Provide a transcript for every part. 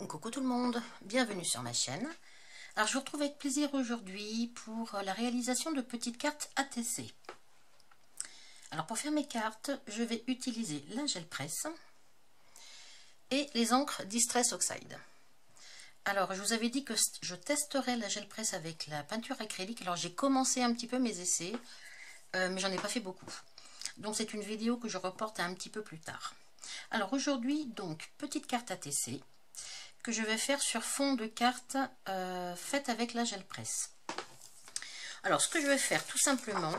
Coucou tout le monde, bienvenue sur ma chaîne. Alors je vous retrouve avec plaisir aujourd'hui pour la réalisation de petites cartes ATC. Alors pour faire mes cartes, je vais utiliser la gel presse et les encres Distress Oxide. Alors je vous avais dit que je testerai la gel presse avec la peinture acrylique. Alors j'ai commencé un petit peu mes essais, mais j'en ai pas fait beaucoup. Donc c'est une vidéo que je reporte un petit peu plus tard. Alors aujourd'hui, donc, petite carte ATC que je vais faire sur fond de carte faite avec la gel presse. Alors ce que je vais faire tout simplement,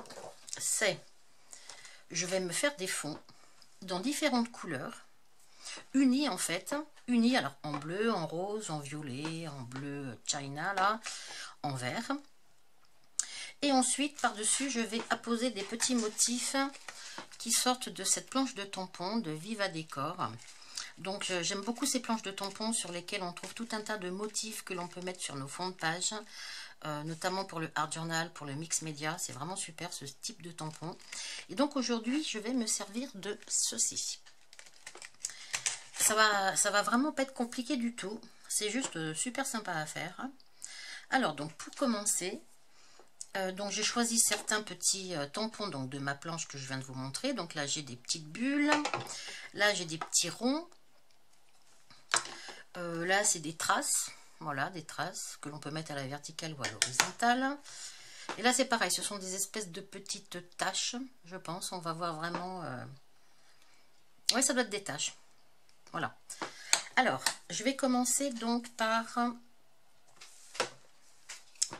c'est je vais me faire des fonds dans différentes couleurs, unis en fait, unis alors en bleu, en rose, en violet, en bleu china là, en vert. Et ensuite par dessus je vais apposer des petits motifs qui sortent de cette planche de tampon de Viva Décor. Donc j'aime beaucoup ces planches de tampons sur lesquelles on trouve tout un tas de motifs que l'on peut mettre sur nos fonds de page, notamment pour le art journal, pour le mix média. C'est vraiment super ce type de tampon. Et donc aujourd'hui je vais me servir de ceci. Ça va vraiment pas être compliqué du tout. C'est juste super sympa à faire. Alors donc pour commencer, donc j'ai choisi certains petits tampons donc, de ma planche que je viens de vous montrer. Donc là j'ai des petites bulles, là j'ai des petits ronds. Là c'est des traces, voilà, des traces que l'on peut mettre à la verticale ou à l'horizontale. Et là c'est pareil, ce sont des espèces de petites taches, je pense. On va voir vraiment... Oui, ça doit être des taches. Voilà. Alors, je vais commencer donc par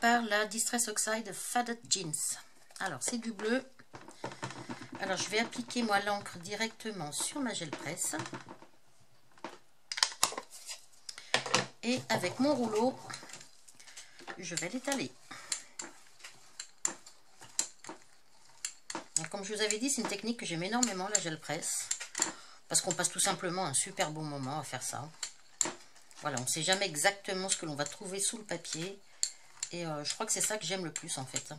la Distress Oxide Faded Jeans. Alors c'est du bleu. Alors je vais appliquer moi l'encre directement sur ma gel presse. Et avec mon rouleau, je vais l'étaler. Comme je vous avais dit, c'est une technique que j'aime énormément, la gel presse. Parce qu'on passe tout simplement un super bon moment à faire ça. Voilà, on ne sait jamais exactement ce que l'on va trouver sous le papier. Et je crois que c'est ça que j'aime le plus en fait.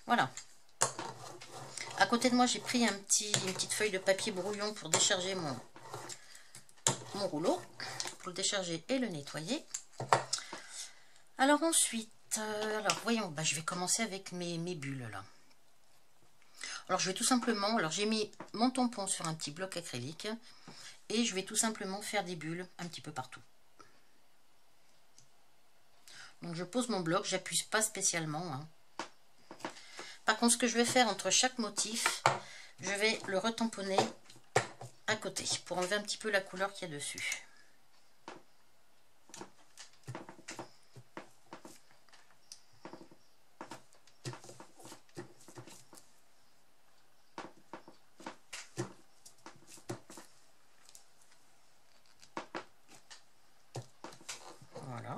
Voilà. À côté de moi, j'ai pris une petite feuille de papier brouillon pour décharger mon rouleau. Pour le décharger et le nettoyer. Alors ensuite, alors voyons, je vais commencer avec mes bulles là. Alors je vais tout simplement, alors j'ai mis mon tampon sur un petit bloc acrylique et je vais tout simplement faire des bulles un petit peu partout. Donc je pose mon bloc, j'appuie pas spécialement. Hein. Par contre, ce que je vais faire entre chaque motif, je vais le retamponner à côté pour enlever un petit peu la couleur qu'il y a dessus. Voilà.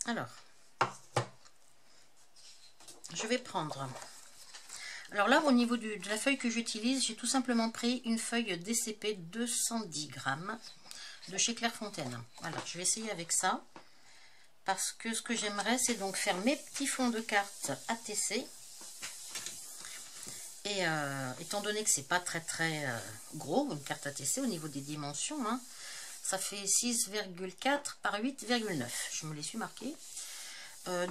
Alors, je vais prendre... Alors là, au niveau de la feuille que j'utilise, j'ai tout simplement pris une feuille DCP 210 grammes de chez Clairefontaine. Alors, je vais essayer avec ça. Parce que ce que j'aimerais, c'est donc faire mes petits fonds de cartes ATC. Et étant donné que c'est pas très gros, une carte ATC au niveau des dimensions, hein, ça fait 6,4 par 8,9. Je me les suis marqués.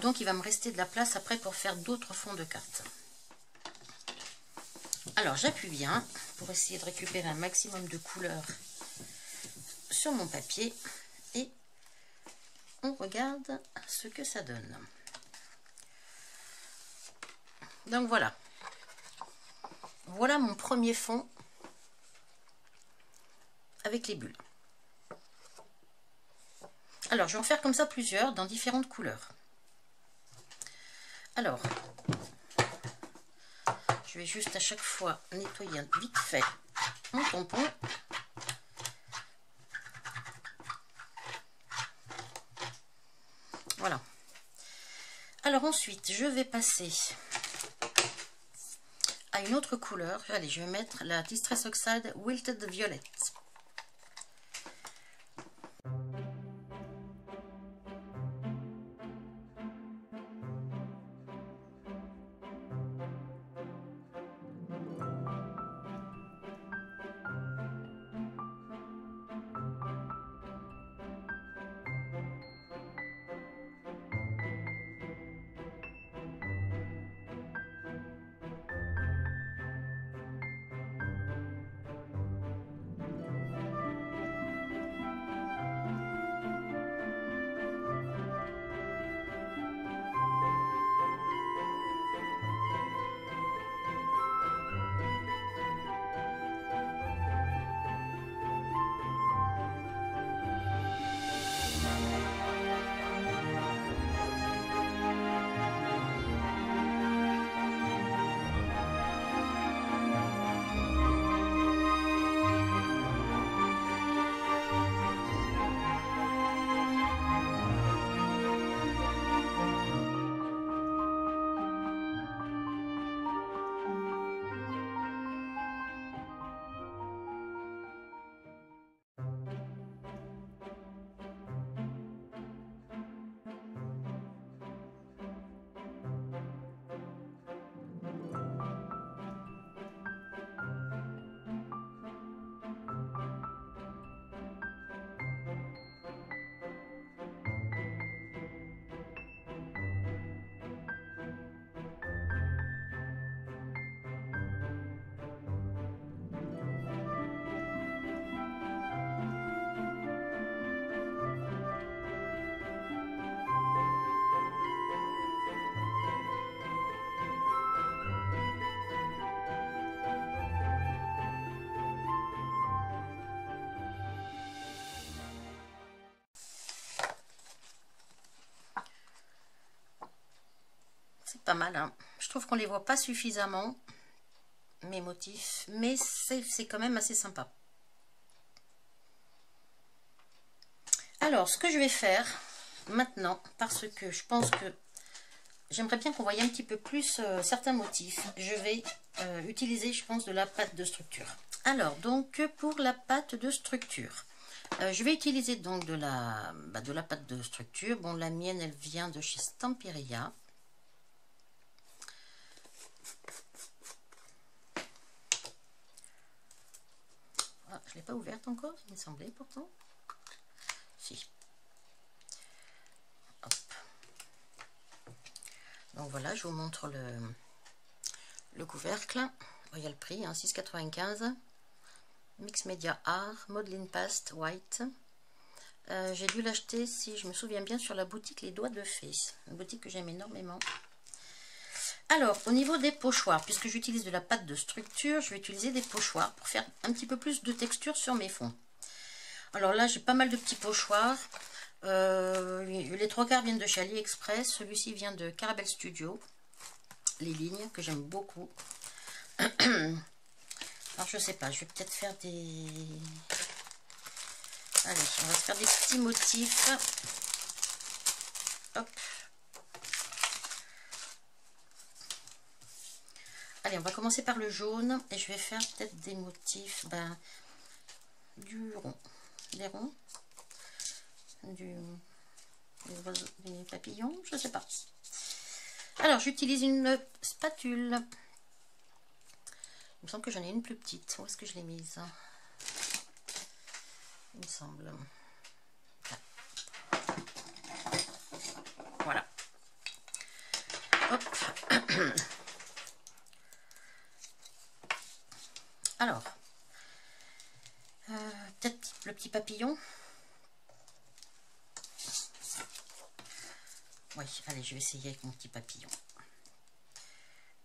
Donc il va me rester de la place après pour faire d'autres fonds de cartes. Alors j'appuie bien pour essayer de récupérer un maximum de couleurs sur mon papier. Et on regarde ce que ça donne. Donc voilà. Voilà mon premier fond avec les bulles. Alors, je vais en faire comme ça plusieurs dans différentes couleurs. Alors, je vais juste à chaque fois nettoyer vite fait mon tampon. Voilà. Alors ensuite, je vais passer à une autre couleur. Allez, je vais mettre la Distress Oxide Wilted Violet. pas mal, hein. Je trouve qu'on les voit pas suffisamment, mes motifs, mais c'est quand même assez sympa. Alors, ce que je vais faire maintenant, parce que je pense que j'aimerais bien qu'on voie un petit peu plus certains motifs, je vais utiliser, je pense, de la pâte de structure. Alors, donc, pour la pâte de structure, je vais utiliser donc de la pâte de structure. Bon, la mienne, elle vient de chez Stamperia. Ah, je ne l'ai pas ouverte encore, il me semblait pourtant. Si. Hop. Donc voilà, je vous montre le couvercle. Il y a le prix, hein, 6,95 €. Mix Media Art, Modeling Paste White. J'ai dû l'acheter, si je me souviens bien, sur la boutique Les Doigts de Fée. Une boutique que j'aime énormément. Alors, au niveau des pochoirs, puisque j'utilise de la pâte de structure, je vais utiliser des pochoirs pour faire un petit peu plus de texture sur mes fonds. Alors là, j'ai pas mal de petits pochoirs. Les 3/4 viennent de chez AliExpress. Celui-ci vient de Caramel Studio. Les lignes que j'aime beaucoup. Alors, je sais pas, je vais peut-être faire des... Allez, on va se faire des petits motifs. Hop. Allez, on va commencer par le jaune. Et je vais faire peut-être des motifs, du rond. Des ronds. Des papillons, je sais pas. Alors, j'utilise une spatule. Il me semble que j'en ai une plus petite. Où est-ce que je l'ai mise? Il me semble. Voilà. Hop. Alors, peut-être le petit papillon. Oui, allez, je vais essayer avec mon petit papillon.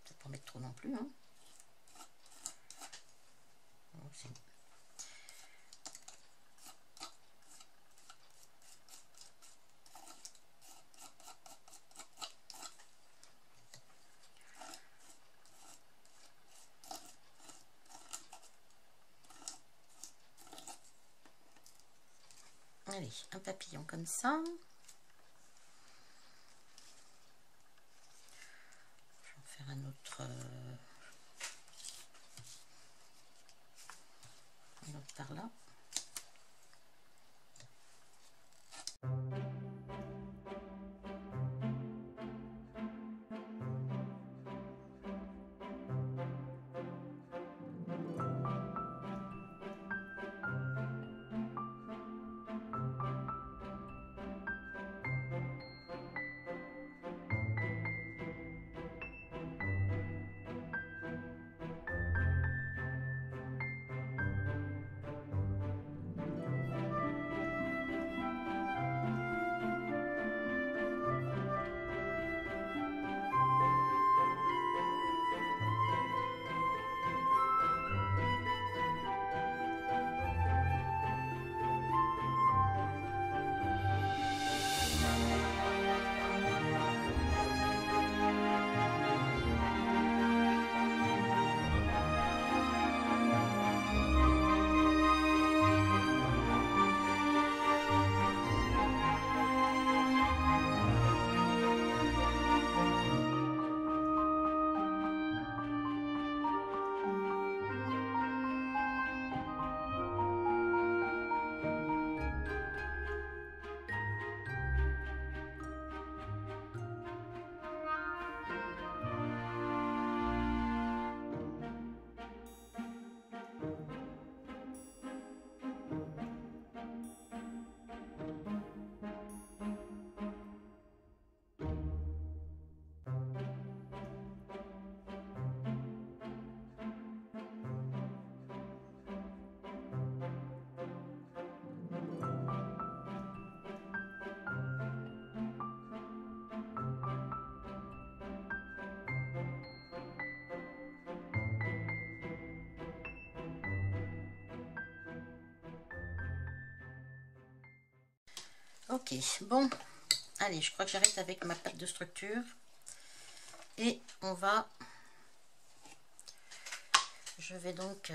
Peut-être pas mettre trop non plus, hein. Allez, un papillon comme ça. Je vais en faire un autre par là. Ok, bon, allez, je crois que j'arrête avec ma pâte de structure. Et je vais donc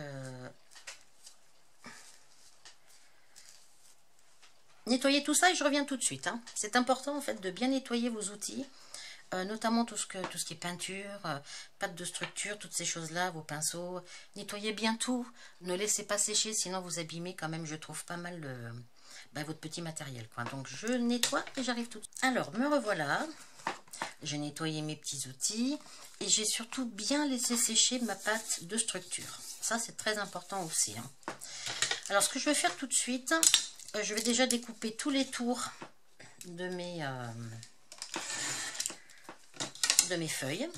nettoyer tout ça et je reviens tout de suite, hein. C'est important en fait de bien nettoyer vos outils, notamment tout ce qui est peinture, pâte de structure, toutes ces choses-là, vos pinceaux. Nettoyez bien tout, ne laissez pas sécher, sinon vous abîmez quand même, je trouve, pas mal votre petit matériel, quoi. Donc je nettoie et j'arrive tout de suite. Alors, me revoilà. J'ai nettoyé mes petits outils et j'ai surtout bien laissé sécher ma pâte de structure. Ça, c'est très important aussi, hein. Alors, ce que je vais faire tout de suite, je vais déjà découper tous les tours de mes feuilles.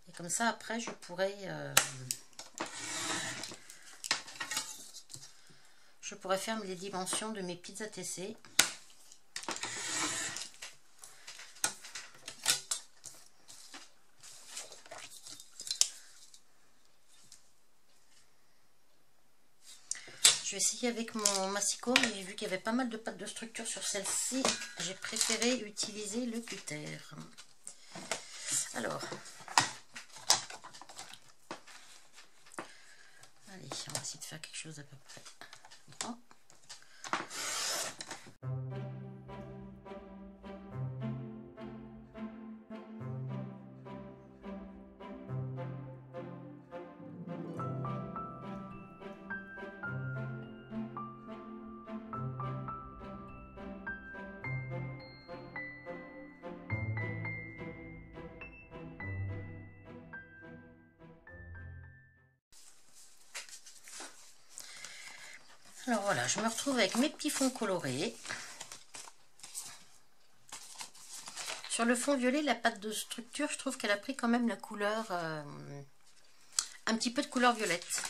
Et comme ça, après, je pourrais faire les dimensions de mes pizzas ATC. Je vais essayer avec mon massicot, mais j'ai vu qu'il y avait pas mal de pâte de structure sur celle-ci. J'ai préféré utiliser le cutter. Alors, allez, on va essayer de faire quelque chose à peu près droit. Alors voilà, je me retrouve avec mes petits fonds colorés. Sur le fond violet, la pâte de structure, je trouve qu'elle a pris quand même la couleur, un petit peu de couleur violette.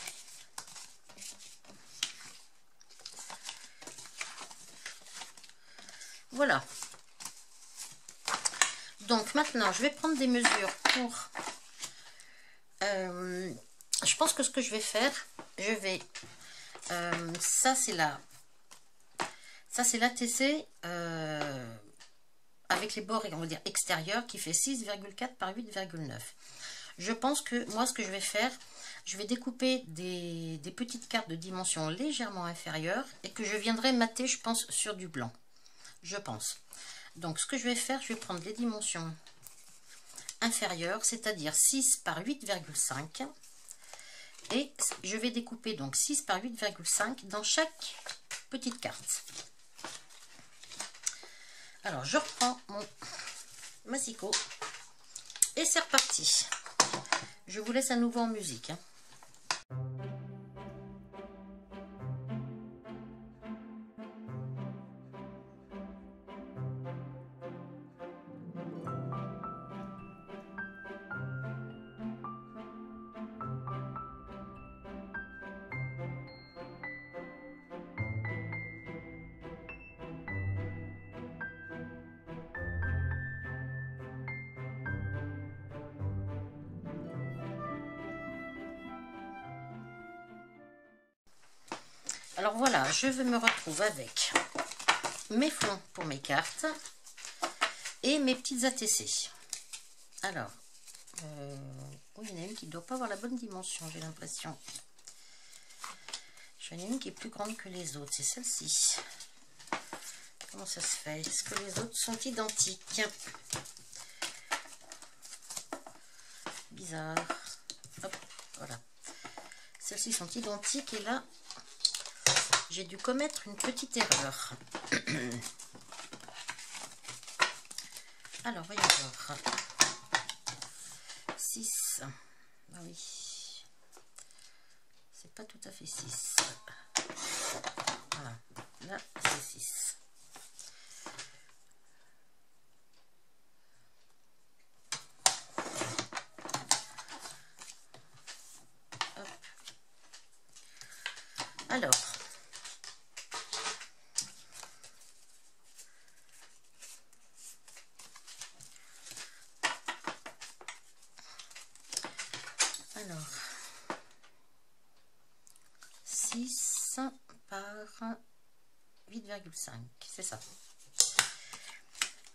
Voilà. Donc maintenant, je vais prendre des mesures pour... je pense que ce que je vais faire, je vais... ça c'est l'ATC avec les bords, on va dire extérieurs, qui fait 6,4 par 8,9. Je pense que moi, ce que je vais faire, je vais découper des petites cartes de dimension légèrement inférieure et que je viendrai mater, je pense, sur du blanc. Je pense. Donc, ce que je vais faire, je vais prendre les dimensions inférieures, c'est-à-dire 6 par 8,5. Et je vais découper donc 6 par 8,5 dans chaque petite carte. Alors, je reprends mon massicot et c'est reparti. Je vous laisse à nouveau en musique, hein. Alors voilà, je me retrouve avec mes fonds pour mes cartes et mes petites ATC. Alors, oui, il y en a une qui ne doit pas avoir la bonne dimension, j'ai l'impression. J'en ai une qui est plus grande que les autres, c'est celle-ci. Comment ça se fait? Est-ce que les autres sont identiques? Bizarre. Hop, voilà. Celles-ci sont identiques et là, j'ai dû commettre une petite erreur. Alors, voyons voir. 6. Ah oui. C'est pas tout à fait 6. Voilà. Là, c'est 6. Hop. Alors. Alors, 6, par 8,5, c'est ça.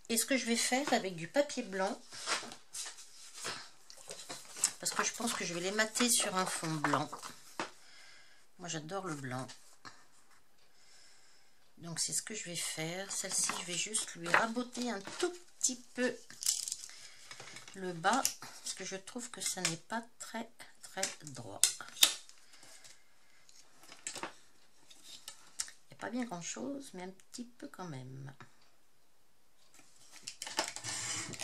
Et ce que je vais faire avec du papier blanc, parce que je pense que je vais les mater sur un fond blanc. Moi j'adore le blanc. Donc c'est ce que je vais faire. Celle-ci, je vais juste lui raboter un tout petit peu le bas, parce que je trouve que ça n'est pas très droit. Il n'y a pas bien grand chose, mais un petit peu quand même.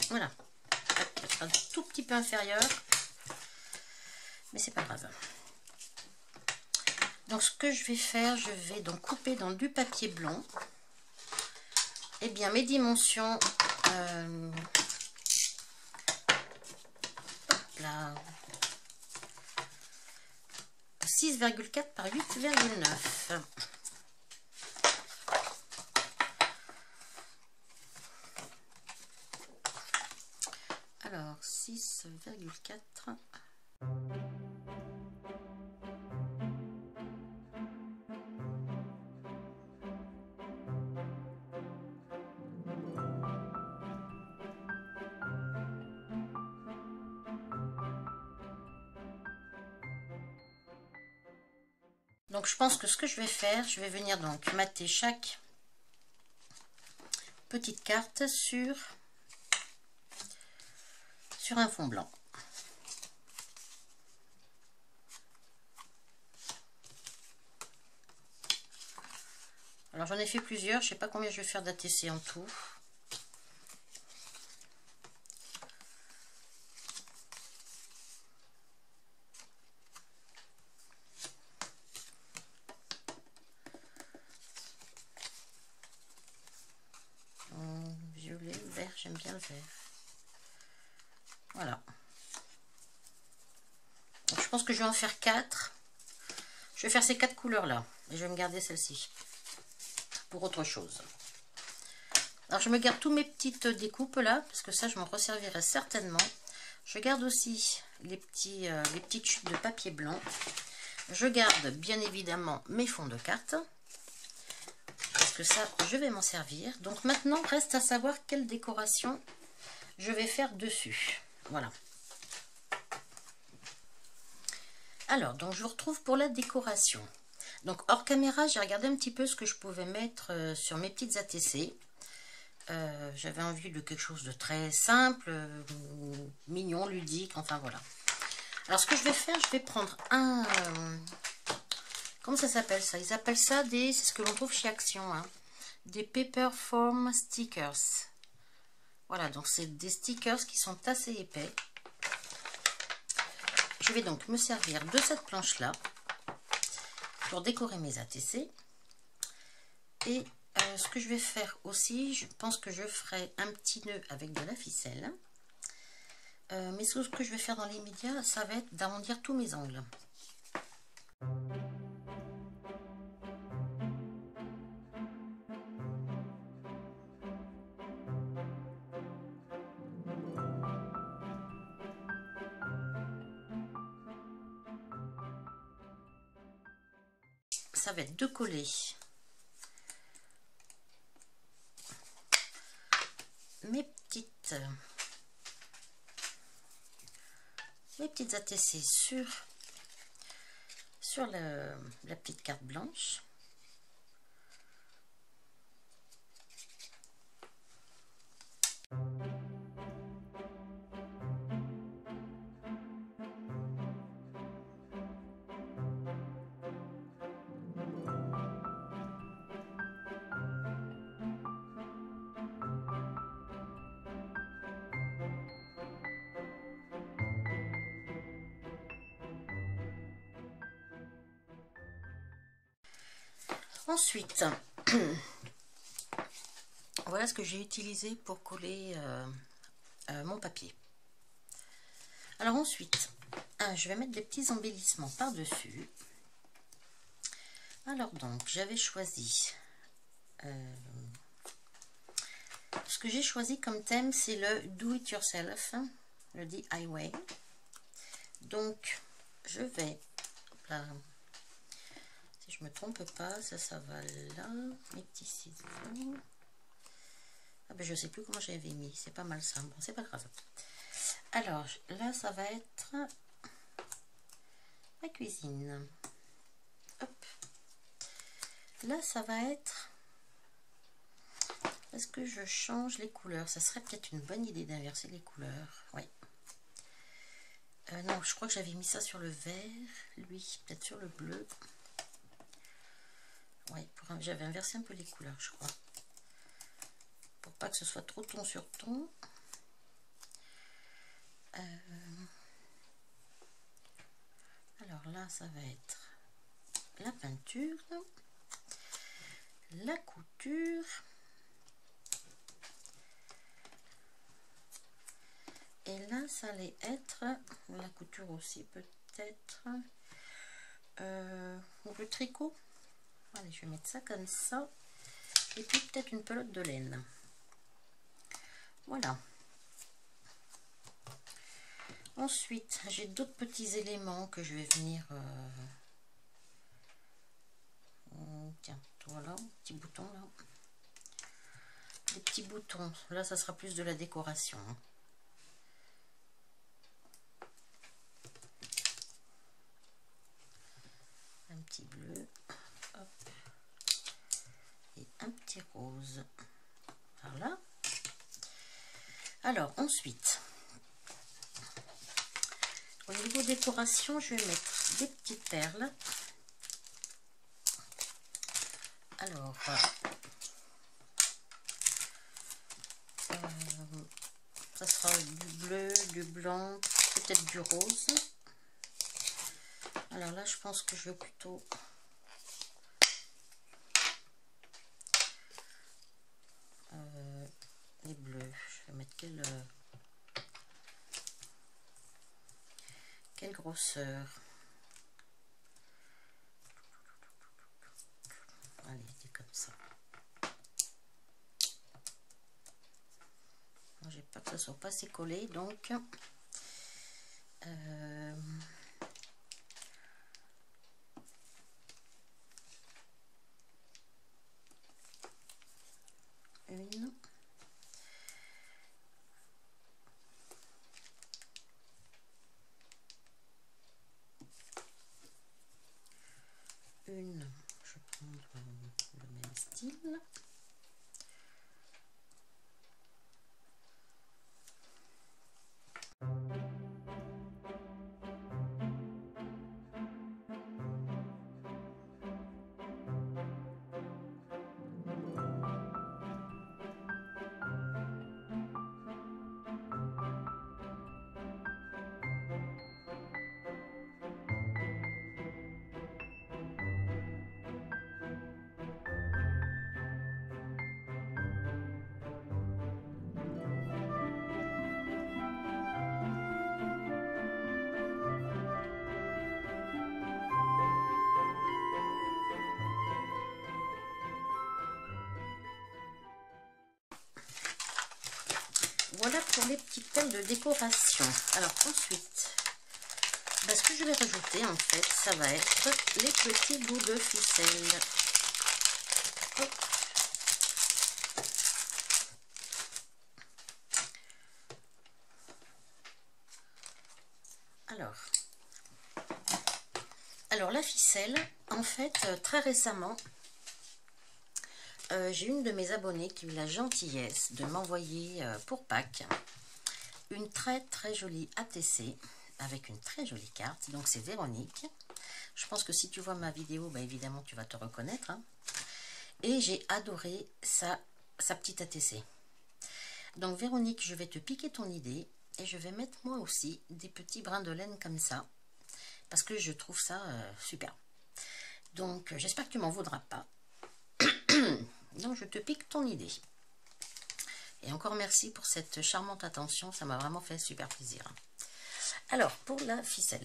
Voilà. Ça sera un tout petit peu inférieur, mais c'est pas grave. Donc ce que je vais faire, je vais donc couper dans du papier blanc. Et bien mes dimensions, là, 6,4 par 8,9. Alors 6,4. Donc je pense que ce que je vais faire, je vais venir donc mater chaque petite carte sur un fond blanc. Alors j'en ai fait plusieurs, je sais pas combien je vais faire d'ATC en tout. Violet, vert, j'aime bien le vert. Voilà. Donc, je pense que je vais en faire 4. Je vais faire ces 4 couleurs là. Et je vais me garder celle-ci pour autre chose. Alors je me garde tous mes petites découpes là, parce que ça je m'en resservirai certainement. Je garde aussi les petites chutes de papier blanc. Je garde bien évidemment mes fonds de cartes, parce que ça je vais m'en servir. Donc maintenant reste à savoir quelle décoration je vais faire dessus. Voilà. Alors donc je vous retrouve pour la décoration. Donc hors caméra, j'ai regardé un petit peu ce que je pouvais mettre sur mes petites ATC. J'avais envie de quelque chose de très simple, mignon, ludique, enfin voilà. Alors ce que je vais faire, je vais prendre un... comment ça s'appelle ça? Ils appellent ça des... c'est ce que l'on trouve chez Action, hein, des paper foam stickers. Voilà, donc c'est des stickers qui sont assez épais. Je vais donc me servir de cette planche-là pour décorer mes ATC. Et ce que je vais faire aussi, je pense que je ferai un petit nœud avec de la ficelle. Mais ce que je vais faire dans l'immédiat, ça va être d'arrondir tous mes angles. Ça va être de coller mes petites ATC sur la petite carte blanche. Ensuite, voilà ce que j'ai utilisé pour coller mon papier. Alors ensuite, je vais mettre des petits embellissements par-dessus. Alors donc, j'avais choisi... ce que j'ai choisi comme thème, c'est le Do It Yourself, le DIY. Donc, je vais... hop là, si je me trompe pas, ça va là. Mes petits ciseaux. Ah ben je sais plus comment j'avais mis, c'est pas mal ça, bon c'est pas grave. Alors là ça va être la cuisine. Hop. Là ça va être... Est-ce que je change les couleurs? Ça serait peut-être une bonne idée d'inverser les couleurs. Oui. Non, je crois que j'avais mis ça sur le vert, lui, peut-être sur le bleu. Oui, j'avais inversé un peu les couleurs, je crois. Pour pas que ce soit trop ton sur ton. Alors là, ça va être la peinture, la couture. Et là, ça allait être la couture aussi, peut-être. Ou le tricot. Allez, je vais mettre ça comme ça. Et puis peut-être une pelote de laine. Voilà. Ensuite, j'ai d'autres petits éléments que je vais venir... Tiens, voilà, petit bouton là. Des petits boutons. Là, ça sera plus de la décoration. Un petit bleu. Hop. Et un petit rose. Voilà. Alors, ensuite, au niveau décoration, je vais mettre des petites perles. Alors, ça sera du bleu, du blanc, peut-être du rose. Alors là, je pense que je vais plutôt... les bleus. Je vais mettre quelle grosseur? Allez, c'est comme ça. J'ai pas que ça soit pas assez collé, donc je vais prendre le même style. Voilà pour les petites perles de décoration. Alors ensuite, ce que je vais rajouter en fait, ça va être les petits bouts de ficelle. Hop. Alors la ficelle, en fait, très récemment, j'ai une de mes abonnées qui a eu la gentillesse de m'envoyer pour Pâques une très très jolie ATC avec une très jolie carte. Donc c'est Véronique. Je pense que si tu vois ma vidéo, évidemment tu vas te reconnaître. Hein. Et j'ai adoré sa petite ATC. Donc Véronique, je vais te piquer ton idée et je vais mettre moi aussi des petits brins de laine comme ça. Parce que je trouve ça super. Donc j'espère que tu m'en voudras pas. Donc je te pique ton idée. Et encore merci pour cette charmante attention, ça m'a vraiment fait super plaisir. Alors pour la ficelle.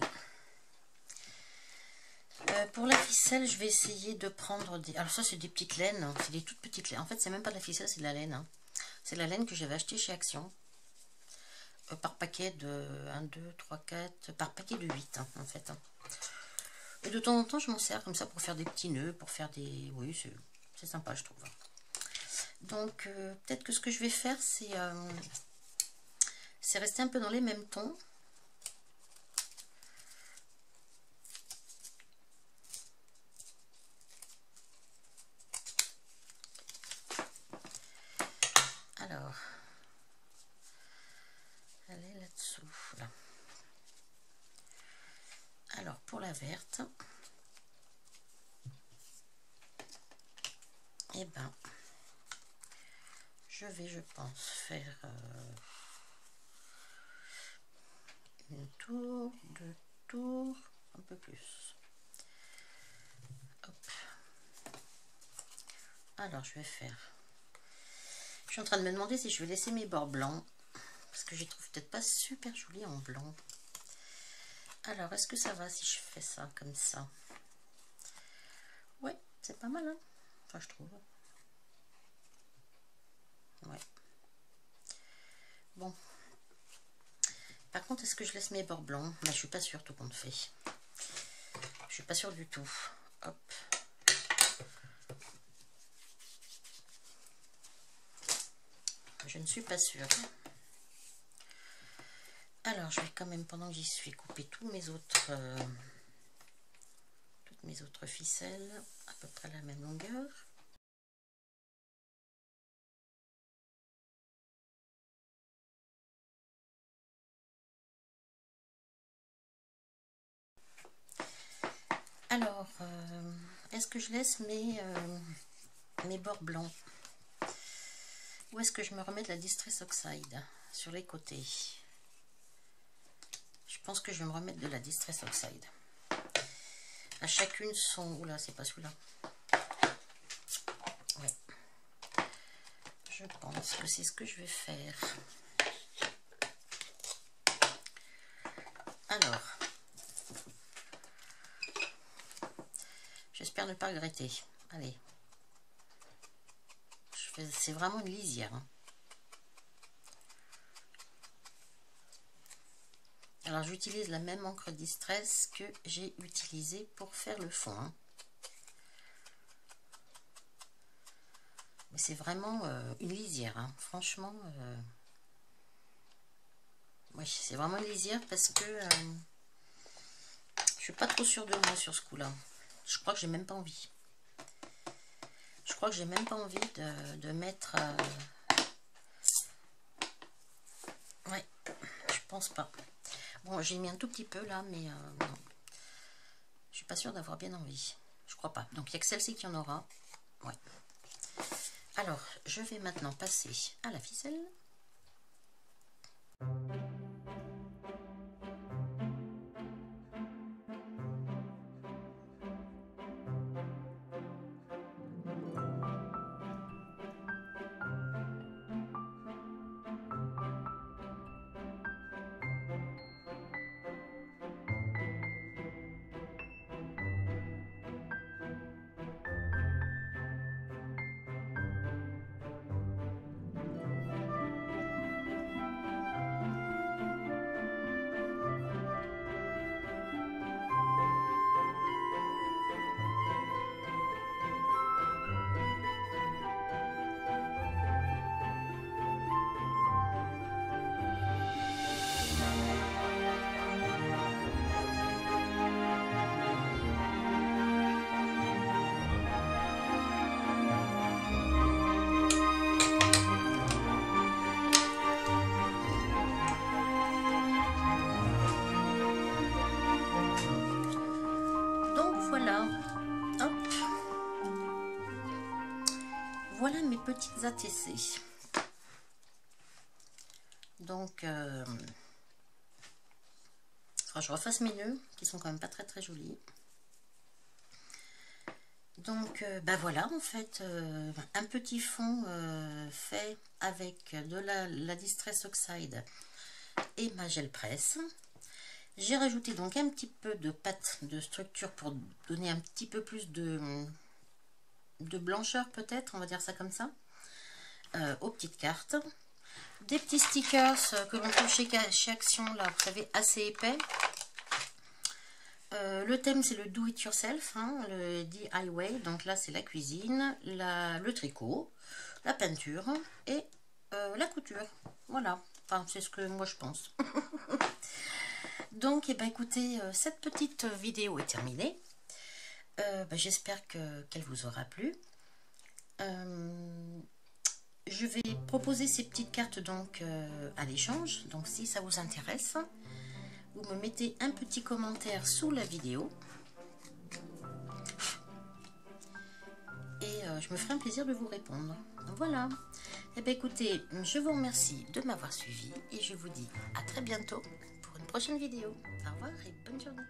Je vais essayer de prendre des... Alors ça c'est des petites laines, hein. C'est des toutes petites laines. En fait c'est même pas de la ficelle, c'est de la laine. Hein. C'est la laine que j'avais achetée chez Action. Par paquet de 1, 2, 3, 4, par paquet de 8 hein, en fait. Hein. Et de temps en temps, je m'en sers comme ça pour faire des petits nœuds, pour faire des... Oui, c'est sympa, je trouve. Donc, peut-être que ce que je vais faire, c'est rester un peu dans les mêmes tons. Alors, allez là-dessous. Là. Alors, pour la verte, eh ben, je vais, je pense, faire une tour, deux tours, un peu plus. Hop. Alors, je vais faire... Je suis en train de me demander si je vais laisser mes bords blancs, parce que je les trouve peut-être pas super jolis en blanc. Alors, est-ce que ça va si je fais ça comme ça? Ouais, c'est pas mal, hein? Enfin, je trouve. Ouais. Bon. Par contre, est-ce que je laisse mes bords blancs? Ben, je suis pas sûre, tout compte fait. Je suis pas sûre du tout. Hop. Je ne suis pas sûre. Alors, je vais quand même, pendant que j'y suis, couper toutes mes autres ficelles, à peu près la même longueur. Alors, est-ce que je laisse mes bords blancs? Ou est-ce que je me remets de la Distress Oxide sur les côtés? Je pense que je vais me remettre de la Distress Oxide. À chacune son... Oula, c'est pas celui-là. Ouais. Je pense que c'est ce que je vais faire. Alors. J'espère ne pas regretter. Allez. C'est vraiment une lisière. Hein. Alors j'utilise la même encre Distress que j'ai utilisée pour faire le fond. Hein. Mais c'est vraiment une lisière. Hein. Franchement, oui, c'est vraiment une lisière parce que je suis pas trop sûre de moi sur ce coup-là. Je crois que j'ai même pas envie. Je crois que j'ai même pas envie de mettre... Ouais, je pense pas. Bon, j'ai mis un tout petit peu là, mais non. Je suis pas sûre d'avoir bien envie. Je crois pas. Donc il n'y a que celle-ci qui en aura. Ouais. Alors, je vais maintenant passer à la ficelle. Voilà mes petites ATC. Donc, je refasse mes nœuds qui sont quand même pas très jolis. Donc, bah voilà, en fait, un petit fond fait avec de la Distress Oxide et ma gel presse. J'ai rajouté donc un petit peu de pâte de structure pour donner un petit peu plus de blancheur peut-être, on va dire ça comme ça, aux petites cartes. Des petits stickers que l'on trouve chez Action, là, vous savez, assez épais. Le thème c'est le do it yourself, hein, le DIY. Donc là c'est la cuisine, le tricot, la peinture et la couture. Voilà, enfin c'est ce que moi je pense. Donc écoutez, cette petite vidéo est terminée. J'espère qu'elle vous aura plu. Je vais proposer ces petites cartes donc à l'échange. Donc si ça vous intéresse, vous me mettez un petit commentaire sous la vidéo. Et je me ferai un plaisir de vous répondre. Voilà. Écoutez, je vous remercie de m'avoir suivi et je vous dis à très bientôt pour une prochaine vidéo. Au revoir et bonne journée.